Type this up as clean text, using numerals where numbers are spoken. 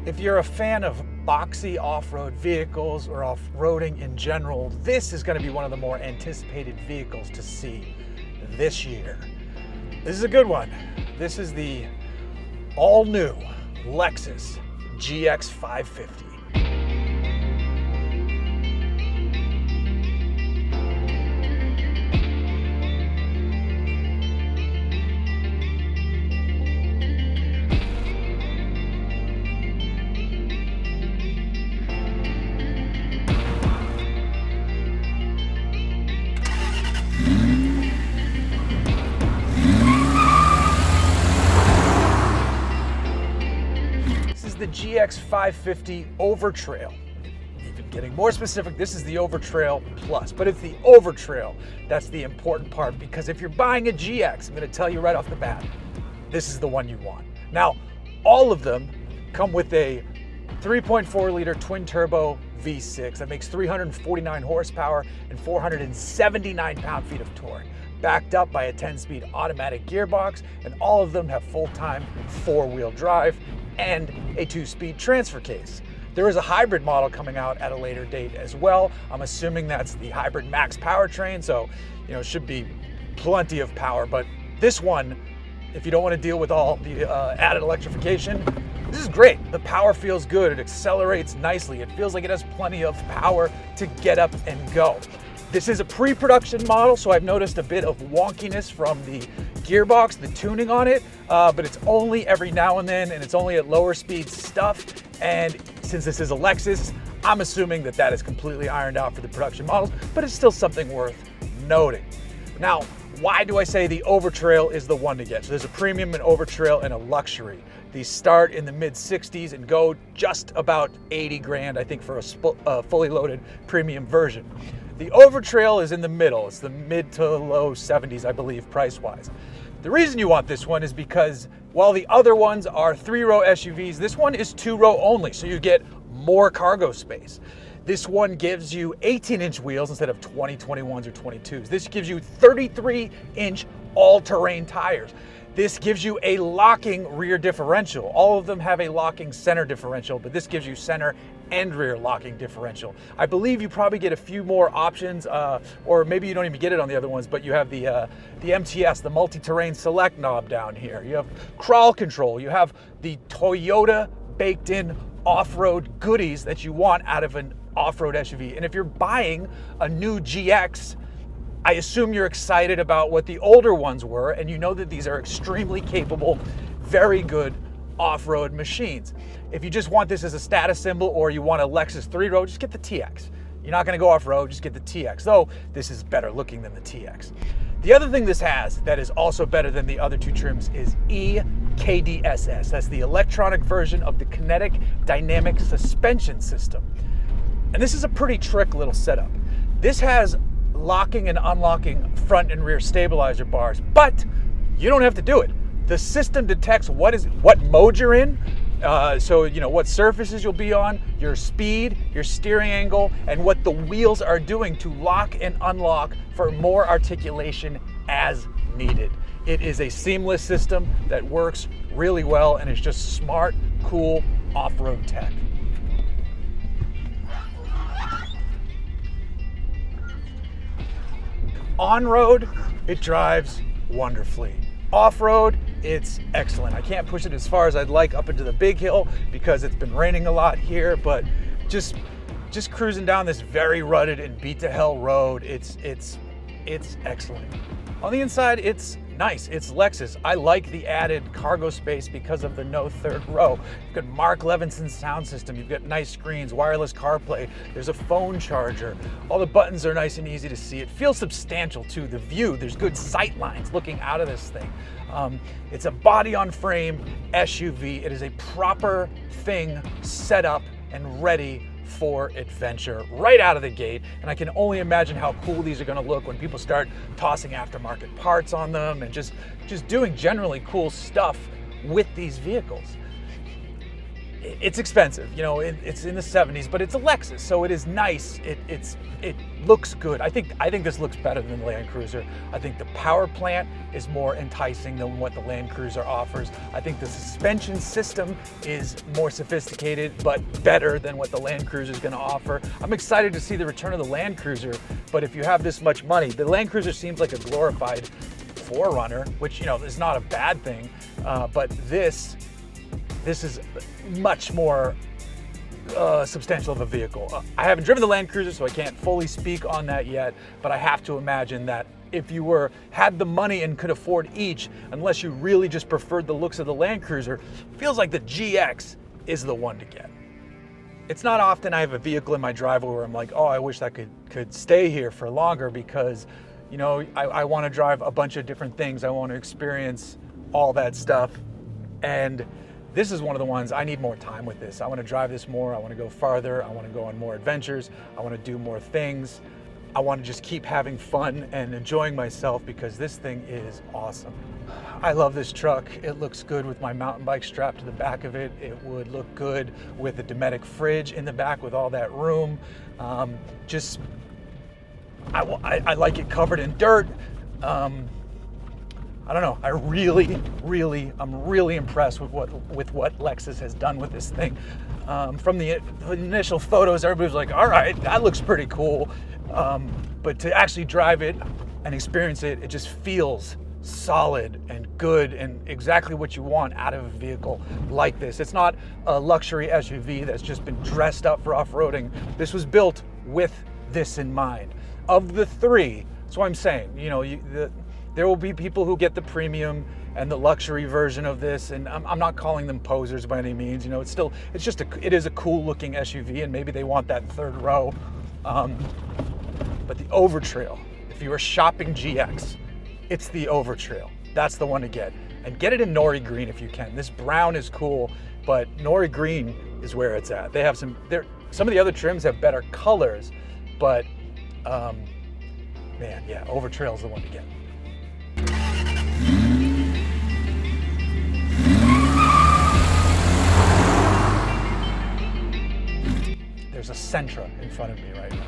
If you're a fan of boxy off-road vehicles or off-roading in general, this is going to be one of the more anticipated vehicles to see this year. This is a good one. This is the all-new Lexus GX 550. The GX 550 Overtrail. Even getting more specific, this is the Overtrail Plus, but it's the Overtrail that's the important part, because if you're buying a GX, I'm going to tell you right off the bat, this is the one you want. Now, all of them come with a 3.4 liter twin turbo V6 that makes 349 horsepower and 479 pound-feet of torque, backed up by a 10-speed automatic gearbox, and all of them have full-time 4-wheel drive and a 2-speed transfer case. There is a hybrid model coming out at a later date as well. I'm assuming that's the hybrid max powertrain, so it should be plenty of power. But this one, if you don't want to deal with all the added electrification, this is great. The power feels good. It accelerates nicely. It feels like it has plenty of power to get up and go. This is a pre-production model, so I've noticed a bit of wonkiness from the gearbox, the tuning on it, but it's only every now and then, and it's only at lower speed stuff. And since this is a Lexus, I'm assuming that that is completely ironed out for the production models, but it's still something worth noting. Now, why do I say the Overtrail is the one to get? So there's a premium, an Overtrail, and a luxury. These start in the mid-60s and go just about 80 grand, I think, for a fully loaded premium version. The Overtrail is in the middle. It's the mid to low 70s, I believe, price-wise. The reason you want this one is because while the other ones are 3-row SUVs, this one is 2-row only, so you get more cargo space. This one gives you 18-inch wheels instead of 2021s or 22s. This gives you 33-inch all-terrain tires. This gives you a locking rear differential. All of them have a locking center differential, but this gives you center and rear locking differential. I believe you probably get a few more options, or maybe you don't even get it on the other ones, but you have the MTS, the multi-terrain select knob down here. You have crawl control. You have the Toyota baked-in off-road goodies that you want out of an off-road SUV. And if you're buying a new GX, I assume you're excited about what the older ones were, and you know that these are extremely capable, very good off-road machines. If you just want this as a status symbol, or you want a Lexus 3-row, just get the TX. You're not gonna go off-road, just get the TX, though this is better looking than the TX. The other thing this has that is also better than the other two trims is EKDSS. That's the electronic version of the kinetic dynamic suspension system. And this is a pretty trick little setup. This has locking and unlocking front and rear stabilizer bars, but you don't have to do it. The system detects what mode you're in, so what surfaces you'll be on, your speed, your steering angle, and what the wheels are doing to lock and unlock for more articulation as needed. It is a seamless system that works really well, and it's just smart, cool off-road tech. On-road, it drives wonderfully. Off-road, it's excellent. I can't push it as far as I'd like up into the big hill because it's been raining a lot here, but just cruising down this very rutted and beat to hell road, it's excellent. On the inside, it's nice. It's Lexus. I like the added cargo space because of the no third row. You've got Mark Levinson's sound system. You've got nice screens, wireless CarPlay. There's a phone charger. All the buttons are nice and easy to see. It feels substantial too. The view, there's good sight lines looking out of this thing. It's a body-on-frame SUV. It is a proper thing set up and ready for adventure right out of the gate, and I can only imagine how cool these are going to look when people start tossing aftermarket parts on them and just doing generally cool stuff with these vehicles. it's expensive, you know, it's in the 70s, but it's a Lexus, so it is nice. It looks good. I think this looks better than the Land Cruiser. I think the power plant is more enticing than what the Land Cruiser offers. I think the suspension system is more sophisticated, but better than what the Land Cruiser is going to offer. I'm excited to see the return of the Land Cruiser, but if you have this much money, the Land Cruiser seems like a glorified 4Runner, which, you know, is not a bad thing, but this is much more substantial of a vehicle. I haven't driven the Land Cruiser, so I can't fully speak on that yet, but I have to imagine that if you had the money and could afford each, unless you really just preferred the looks of the Land Cruiser, feels like the GX is the one to get. It's not often I have a vehicle in my driveway where I'm like, oh, I wish that could stay here for longer, because, you know, I want to drive a bunch of different things. I want to experience all that stuff. And this is one of the ones I need more time with this. I want to drive this more. I want to go farther. I want to go on more adventures. I want to do more things. I want to just keep having fun and enjoying myself, because this thing is awesome. I love this truck. It looks good with my mountain bike strapped to the back of it. It would look good with a Dometic fridge in the back with all that room. I like it covered in dirt. I don't know. I'm really impressed with what Lexus has done with this thing. From the initial photos, everybody was like, all right, that looks pretty cool. But to actually drive it and experience it, it just feels solid and good and exactly what you want out of a vehicle like this. It's not a luxury SUV that's just been dressed up for off-roading. This was built with this in mind. Of the three, that's what I'm saying, you know, there will be people who get the premium and the luxury version of this, and I'm not calling them posers by any means. You know, it is a cool looking SUV, and maybe they want that third row. But the Overtrail, if you are shopping GX, it's the Overtrail. That's the one to get. And get it in Nori Green if you can. This brown is cool, but Nori Green is where it's at. They have some of the other trims have better colors, but man, yeah, Overtrail is the one to get. There's a Sentra in front of me right now.